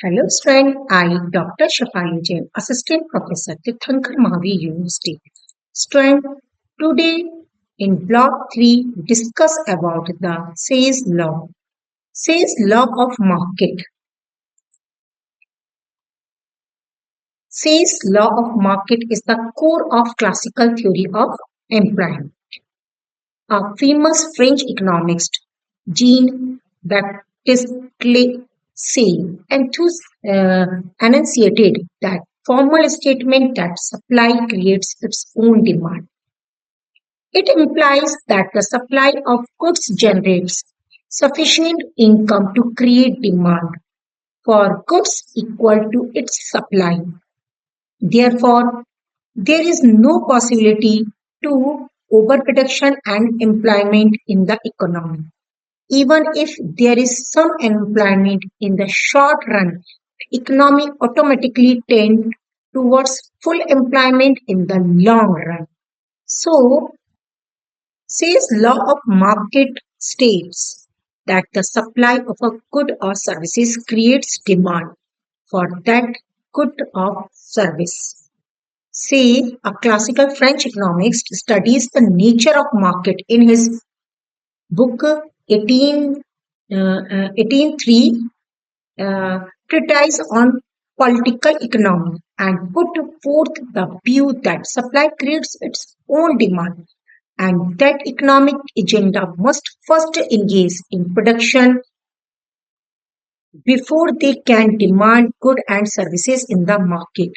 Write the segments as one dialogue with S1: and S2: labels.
S1: Hello, friend. I, Dr. Shafali Jain, Assistant Professor, Tirthankar Mahavi University. Student, today in Block 3, discuss about the Say's law. Say's law of market. Say's law of market is the core of classical theory of employment. A famous French economist, Jean-Baptiste Say, enunciated that formal statement that supply creates its own demand. It implies that the supply of goods generates sufficient income to create demand for goods equal to its supply. Therefore, there is no possibility to overproduction and employment in the economy. Even if there is some employment in the short run, the economy automatically tends towards full employment in the long run. So, says law of market states that the supply of a good or services creates demand for that good or service. Say, a classical French economist studies the nature of market in his book 1803 treatise on political economy and put forth the view that supply creates its own demand and that economic agenda must first engage in production before they can demand goods and services in the market.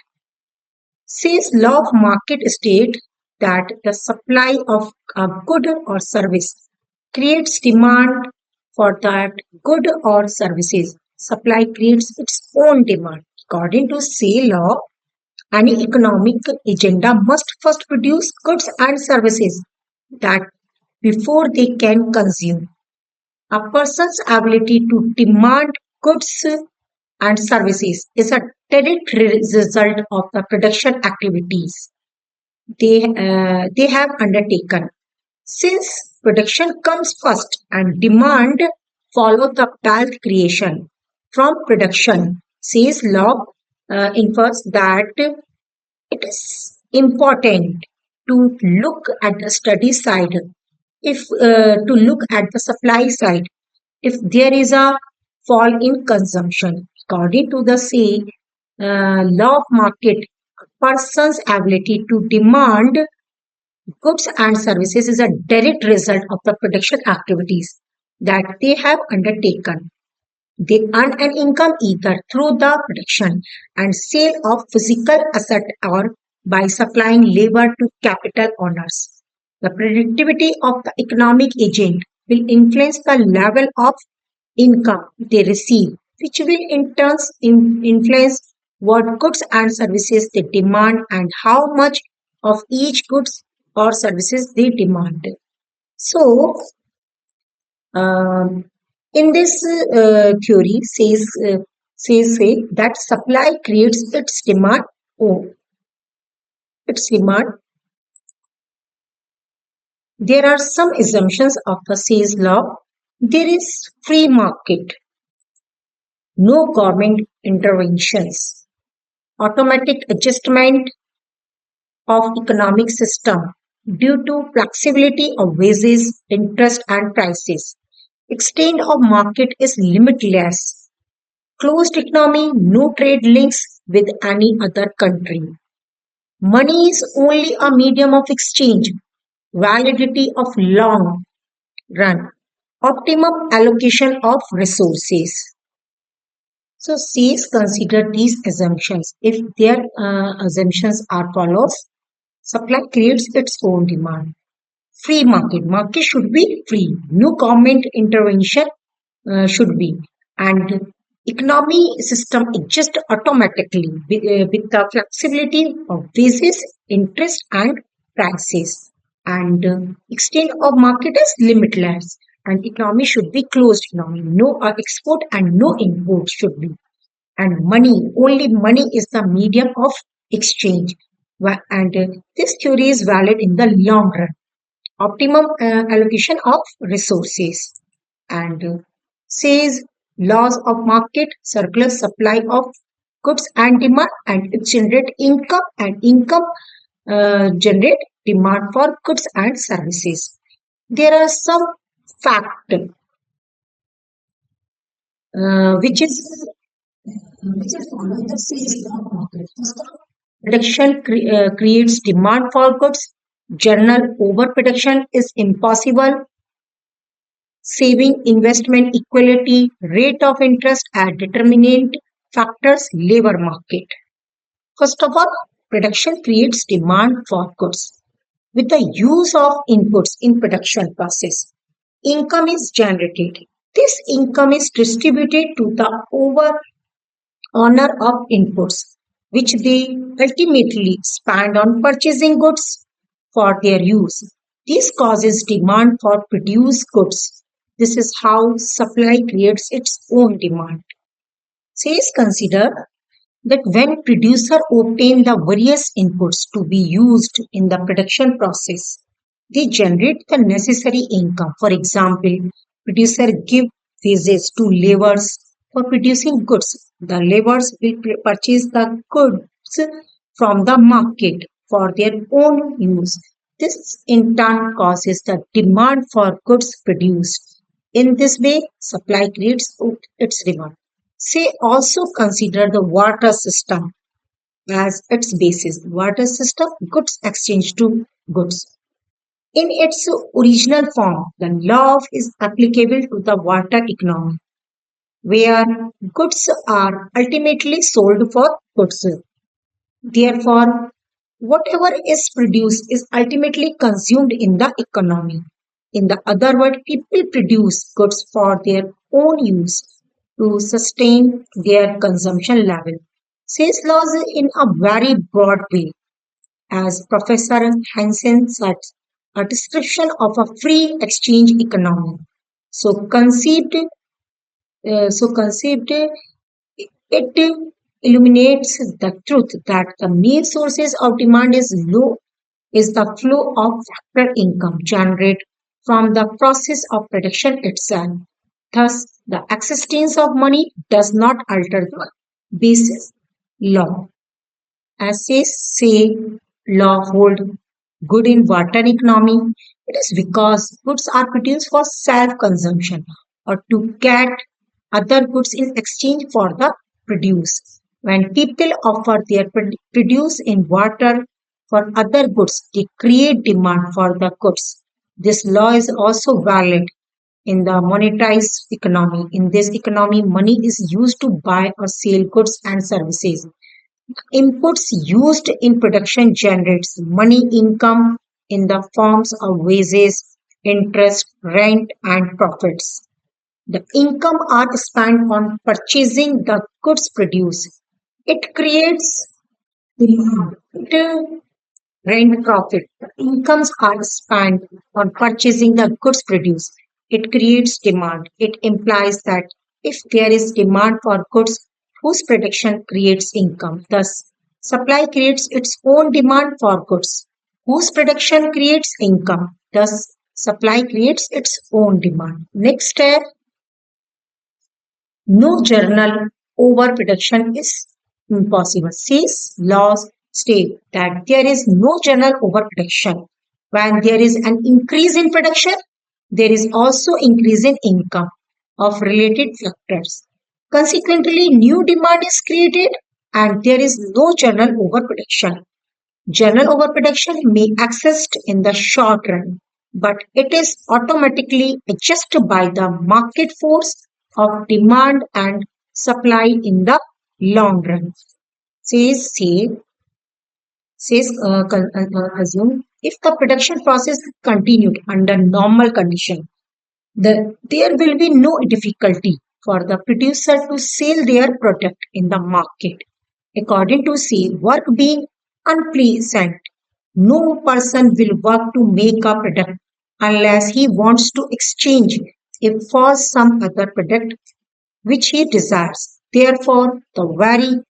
S1: Says law of market state that the supply of a good or service creates demand for that good or services. Supply creates its own demand. According to say law, any economic agenda must first produce goods and services that before they can consume. A person's ability to demand goods and services is a direct result of the production activities they have undertaken. Since production comes first and demand follow the wealth creation from production, says law infers that it is important to look at the study side if to look at the supply side if there is a fall in consumption. According to the say law of market, a person's ability to demand goods and services is a direct result of the production activities that they have undertaken. They earn an income either through the production and sale of physical asset or by supplying labor to capital owners. The productivity of the economic agent will influence the level of income they receive, which will in turn influence what goods and services they demand and how much of each goods or services they demand. So, um, in this theory, says say that supply creates its demand. Oh, its demand. There are some assumptions of the Say's law. There is free market, no government interventions, automatic adjustment of economic system due to flexibility of wages, interest, and prices. Extent of market is limitless. Closed economy, no trade links with any other country. Money is only a medium of exchange. Validity of long run. Optimum allocation of resources. So C's consider these assumptions. If their assumptions are follows, supply creates its own demand. Free market. Market should be free. No government intervention should be. And economy system adjusts automatically with the flexibility of basis, interest, and prices. And extent of market is limitless. And economy should be closed economy. No export and no import should be. And money, only money is the medium of exchange. And this theory is valid in the long run. Optimum allocation of resources and says Laws of market circular supply of goods and demand, and it generate income, and income generate demand for goods and services. There are some fact which is following the sales law of market. Production creates demand for goods. General overproduction is impossible. Saving investment equality, rate of interest are determinant factors. Labor market. First of all, production creates demand for goods. With the use of inputs in production process, income is generated. This income is distributed to the over owner of inputs, which they ultimately spend on purchasing goods for their use. This causes demand for produced goods. This is how supply creates its own demand. Says consider that when producer obtain the various inputs to be used in the production process, they generate the necessary income. For example, producer give wages to laborers for producing goods. The laborers will purchase the goods from the market for their own use. This in turn causes the demand for goods produced. In this way, supply creates its demand. Say also consider the water system as its basis. Water system, goods exchange to goods. In its original form, the law is applicable to the water economy, where goods are ultimately sold for goods. Therefore, whatever is produced is ultimately consumed in the economy. In the other word, people produce goods for their own use to sustain their consumption level. Sales laws in a very broad way, as Professor Hansen said, a description of a free exchange economy. So conceived, so conceived, it illuminates the truth that the main sources of demand is the flow of factor income generated from the process of production itself. Thus, the existence of money does not alter the basis law. As say law hold good in water economy, it is because goods are produced for self-consumption or to get other goods in exchange for the produce. When people offer their produce in water for other goods, they create demand for the goods. This law is also valid in the monetized economy. In this economy, money is used to buy or sell goods and services. Inputs used in production generates money income in the forms of wages, interest, rent, and profits. The income are spent on purchasing the goods produced. It creates demand. It rent profit. The incomes are spent on purchasing the goods produced. It creates demand. It implies that if there is demand for goods, whose production creates income. Thus, supply creates its own demand for goods, whose production creates income. Thus, supply creates its own demand. Next step, no journal overproduction is impossible. Says laws state that there is no journal overproduction. When there is an increase in production, there is also increase in income of related factors. Consequently, new demand is created and there is no journal overproduction. General overproduction may exist in the short run, but it is automatically adjusted by the market force of demand and supply in the long run. Says say assume if the production process continued under normal condition, there will be no difficulty for the producer to sell their product in the market. According to say, work being unpleasant, no person will work to make a product unless he wants to exchange it for some other product which he desires. Therefore, the very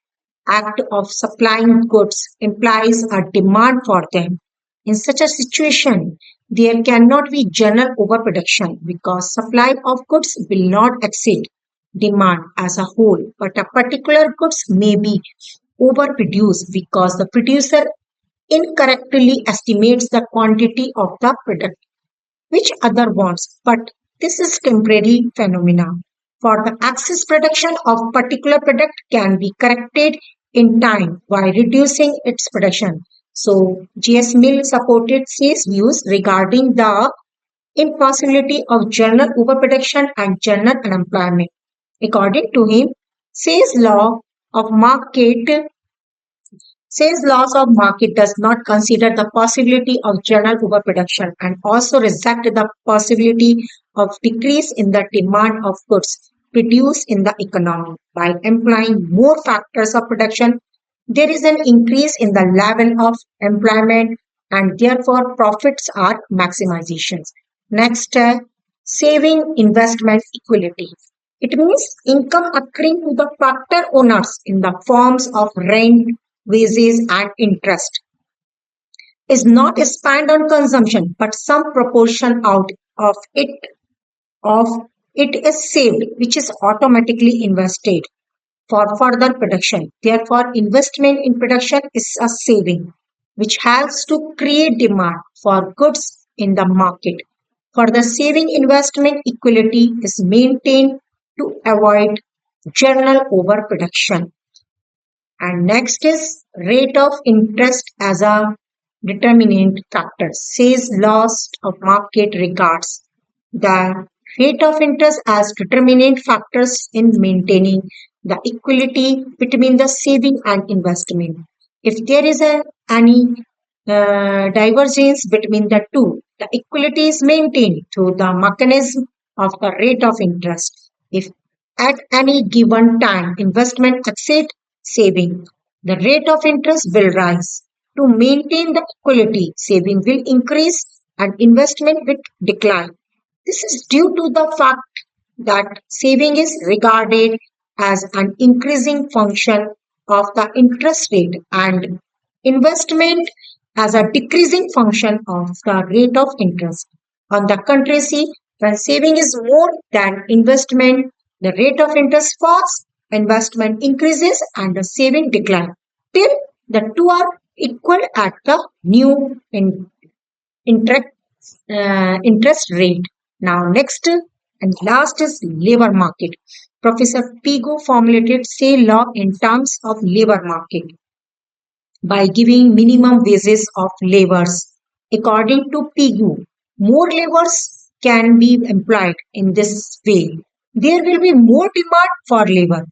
S1: act of supplying goods implies a demand for them. In such a situation, there cannot be general overproduction because supply of goods will not exceed demand as a whole, but a particular goods may be overproduced because the producer incorrectly estimates the quantity of the product which other wants, but this is temporary phenomena. For the excess production of particular product can be corrected in time by reducing its production. So GS Mill supported Say's views regarding the impossibility of general overproduction and general unemployment. According to him, Say's law of market says laws of market does not consider the possibility of general overproduction and also reject the possibility of decrease in the demand of goods produced in the economy. By employing more factors of production, there is an increase in the level of employment and therefore profits are maximizations. Next, saving investment equality. It means income accruing to the factor owners in the forms of rent, wages, and interest is not spent on consumption, but some proportion out of it is saved, which is automatically invested for further production. Therefore, investment in production is a saving, which helps to create demand for goods in the market. For the saving investment equality is maintained to avoid general overproduction. And next is rate of interest as a determinant factor. Says laws of market regards the rate of interest as determinant factors in maintaining the equality between the saving and investment. If there is any divergence between the two, the equality is maintained through the mechanism of the rate of interest. If at any given time investment exceeds saving, the rate of interest will rise. To maintain the equality, saving will increase and investment will decline. This is due to the fact that saving is regarded as an increasing function of the interest rate and investment as a decreasing function of the rate of interest. On the contrary, when saving is more than investment, the rate of interest falls, investment increases, and the saving declines till the two are equal at the new interest interest rate. Now, next and last is labor market. Professor Pigo formulated say law in terms of labor market by giving minimum wages of laborers. According to Pigu, more laborers can be employed in this way. There will be more demand for labor,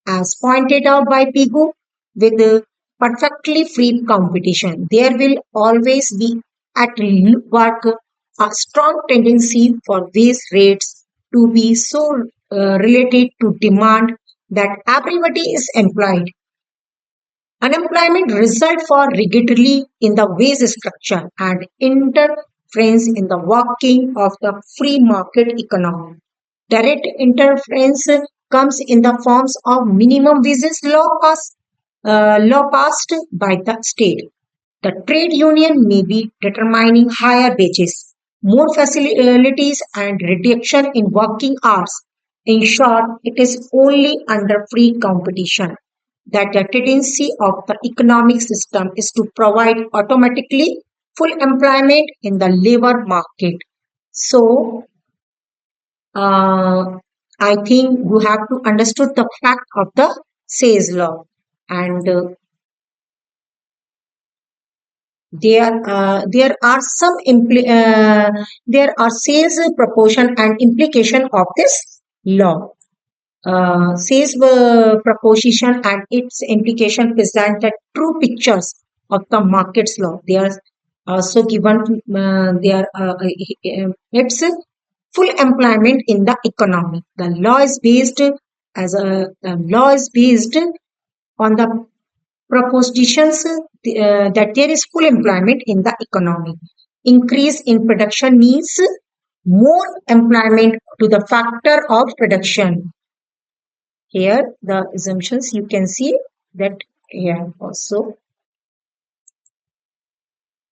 S1: as pointed out by Pigu, with perfectly free competition. There will always be at work a strong tendency for wage rates to be so related to demand that everybody is employed. Unemployment results for rigidly in the wage structure and interference in the working of the free market economy. Direct interference comes in the forms of minimum wages law passed by the state. The trade union may be determining higher wages, more facilities, and reduction in working hours. In short, it is only under free competition that the tendency of the economic system is to provide automatically full employment in the labor market. So, uh, I think you have to understood the fact of the Say's law, and there are some there are sales proportion and implication of this law. Says proposition and its implication present the true pictures of the market's law. They are also given. They are it's full employment in the economy. The law is based as a the law is based on the propositions that there is full employment in the economy. Increase in production means more employment to the factor of production. Here, the assumptions you can see that here also.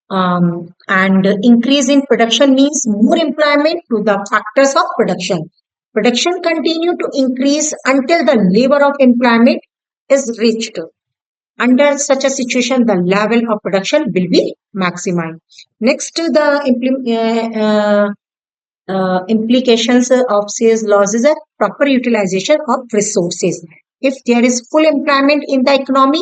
S1: And increase in production means more employment to the factors of production. Production continue to increase until the level of employment is reached. Under such a situation, the level of production will be maximized. Next, the implications of sales loss is a proper utilization of resources. If there is full employment in the economy,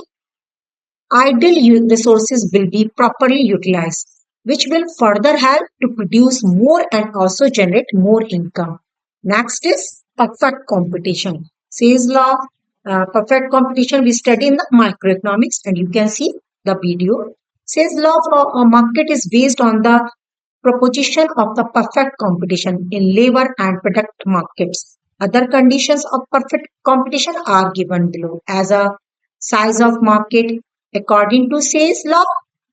S1: idle resources will be properly utilized, which will further help to produce more and also generate more income. Next is perfect competition. Sales law, perfect competition we study in the microeconomics, and you can see the video. Sales law for a market is based on the proposition of the perfect competition in labor and product markets. Other conditions of perfect competition are given below as a size of market. According to sales law,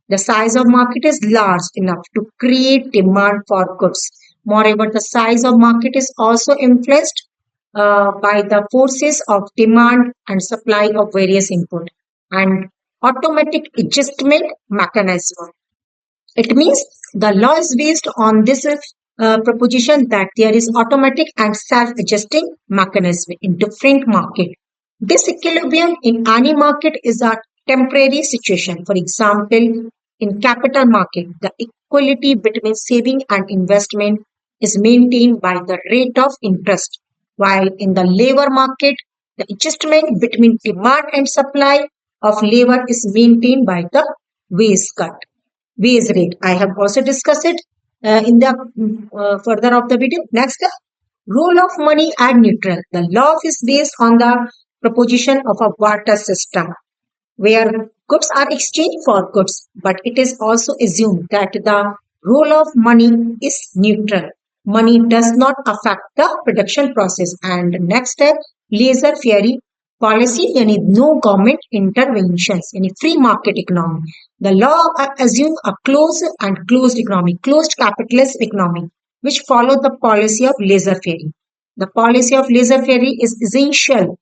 S1: the size of market is large enough to create demand for goods. Moreover, the size of market is also influenced by the forces of demand and supply of various input and automatic adjustment mechanism. It means the law is based on this proposition that there is automatic and self-adjusting mechanism in different market. This equilibrium in any market is a temporary situation. For example, in capital market, the equality between saving and investment is maintained by the rate of interest, while in the labor market, the adjustment between demand and supply of labor is maintained by the wage cut base rate. I have also discussed it in the further of the video. Next, the role of money and neutral. The law is based on the proposition of a barter system where goods are exchanged for goods, but it is also assumed that the role of money is neutral. Money does not affect the production process. And next step, laissez faire policy, yani no government interventions, any free market economy. The law assumes a closed and closed economy, closed capitalist economy, which follow the policy of laissez faire. The policy of laissez faire is essential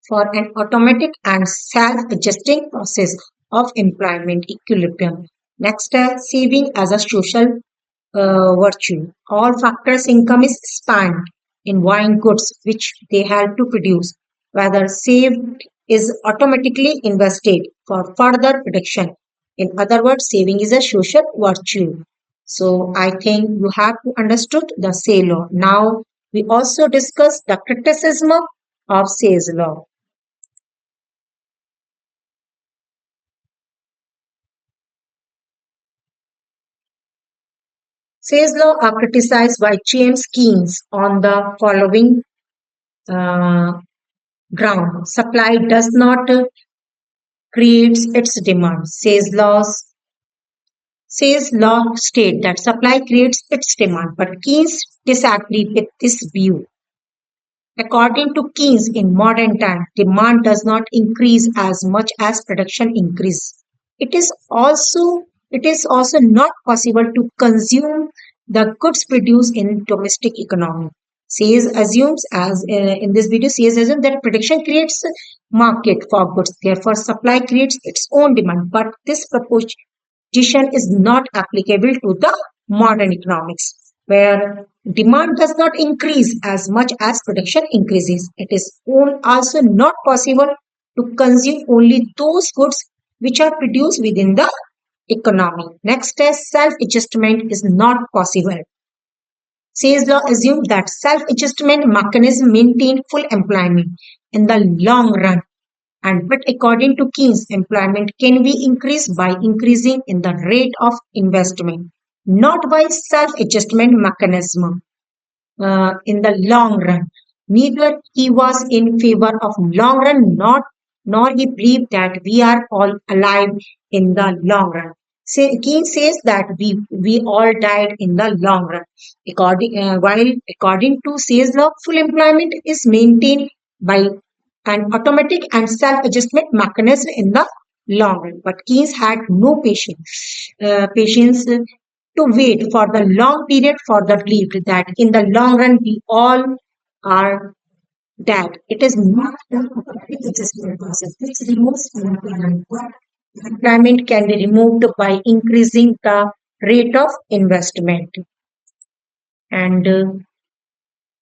S1: for an automatic and self-adjusting process of employment equilibrium. Next, saving as a social virtue. All factors income is spent in buying goods which they help to produce. Whether saved is automatically invested for further production. In other words, saving is a social virtue. So I think you have to understood the sale law. Now we also discuss the criticism of sales law. Sales law are criticized by James Keynes on the following uh, ground. Supply does not creates its demand. Sales law state that supply creates its demand, but Keynes disagreed with this view. According to Keynes, in modern times, demand does not increase as much as production increases. It is also it is also not possible to consume the goods produced in domestic economy. Says assumes as in this video says assumes that production creates market for goods, therefore supply creates its own demand. But this proposition is not applicable to the modern economics, where demand does not increase as much as production increases. It is also not possible to consume only those goods which are produced within the economy. Next is self-adjustment is not possible. Sales law assumes that self-adjustment mechanism maintain full employment in the long run, and but according to Keynes, employment can be increased by increasing in the rate of investment, not by self-adjustment mechanism in the long run. Neither he was in favor of long run, not nor he believed that we are all alive in the long run. Keynes says that we all died in the long run. While according to Say's law, full employment is maintained by an automatic and self-adjustment mechanism in the long run. But Keynes had no patience to wait for the long period for the belief that in the long run we all are dead. It is not the automatic adjustment process which removes unemployment, but unemployment can be removed by increasing the rate of investment. And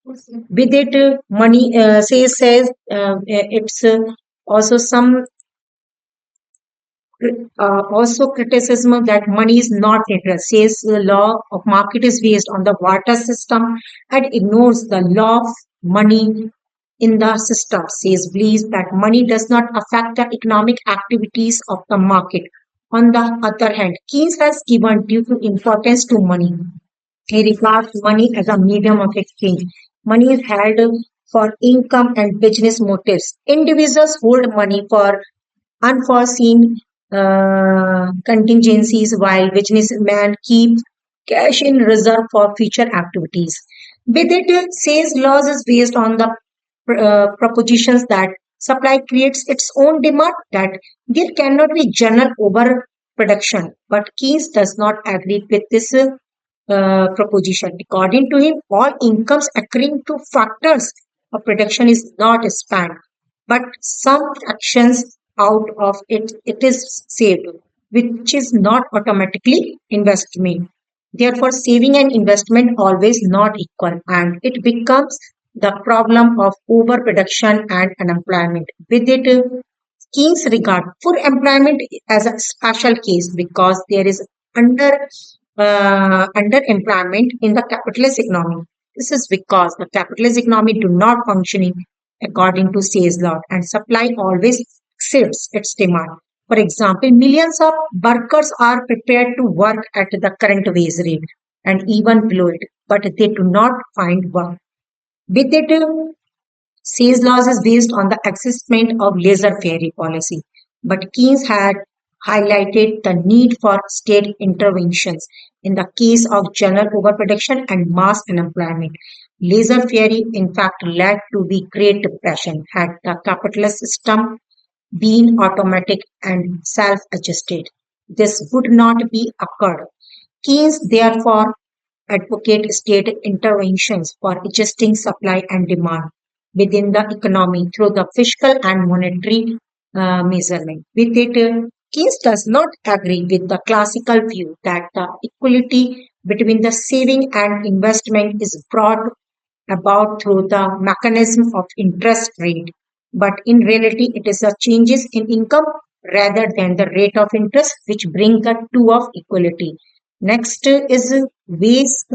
S1: With it, money says it's also some also criticism that money is not interest. Says the law of market is based on the water system and ignores the law of money in the system. Says believes that money does not affect the economic activities of the market. On the other hand, Keynes has given due to importance to money. He regards money as a medium of exchange. Money is held for income and business motives. Individuals hold money for unforeseen contingencies while businessmen keep cash in reserve for future activities. With it, sales laws is based on the propositions that supply creates its own demand, that there cannot be general overproduction. But Keynes does not agree with this proposition. According to him, all incomes occurring to factors of production is not spent, but some fractions out of it, it is saved, which is not automatically investment. Therefore, saving and investment always not equal, and it becomes the problem of overproduction and unemployment. With it, Keynes regard full employment as a special case because there is underemployment in the capitalist economy. This is because the capitalist economy do not functioning according to sales law and supply always exceeds its demand. For example, millions of workers are prepared to work at the current wage rate and even below it, but they do not find work. With it, sales laws is based on the assessment of laissez-faire policy, but Keynes had highlighted the need for state interventions in the case of general overproduction and mass unemployment. Laissez-faire, in fact, led to the Great Depression had the capitalist system been automatic and self-adjusted. This would not be occurred. Keynes therefore advocate state interventions for adjusting supply and demand within the economy through the fiscal and monetary measurement. With it, Keynes does not agree with the classical view that the equality between the saving and investment is brought about through the mechanism of interest rate, but in reality, it is the changes in income rather than the rate of interest which bring the two of equality. Next is ways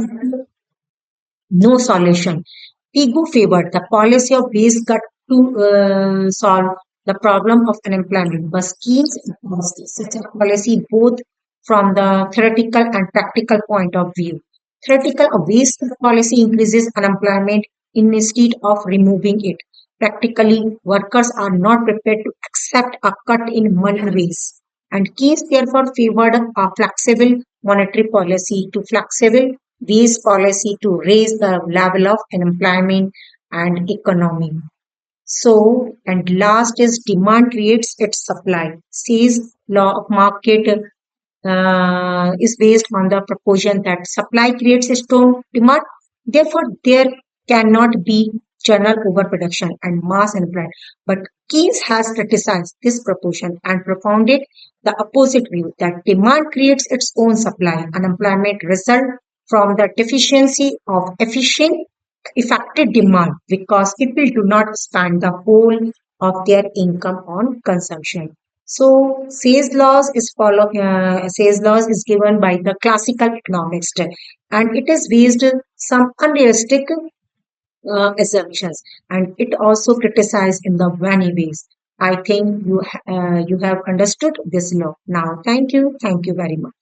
S1: no solution. Ego favored the policy of wage cut to solve the problem of unemployment, but Keynes opposed such a policy both from the theoretical and practical point of view. Theoretical, a wage cut policy increases unemployment instead of removing it. Practically, workers are not prepared to accept a cut in money wages, and Keynes therefore favored a flexible monetary policy to flexible wage policy to raise the level of employment and economy. So, and last is demand creates its supply. Says law of market is based on the proposition that supply creates its own demand. Therefore, there cannot be general overproduction and mass employment. But Keynes has criticized this proposition and propounded the opposite view that demand creates its own supply. Unemployment result from the deficiency of efficient effective demand because people do not spend the whole of their income on consumption. So sales laws is given by the classical economist, and it is based on some unrealistic assumptions, and it also criticized in the many ways. I think you have understood this law now. Thank you very much.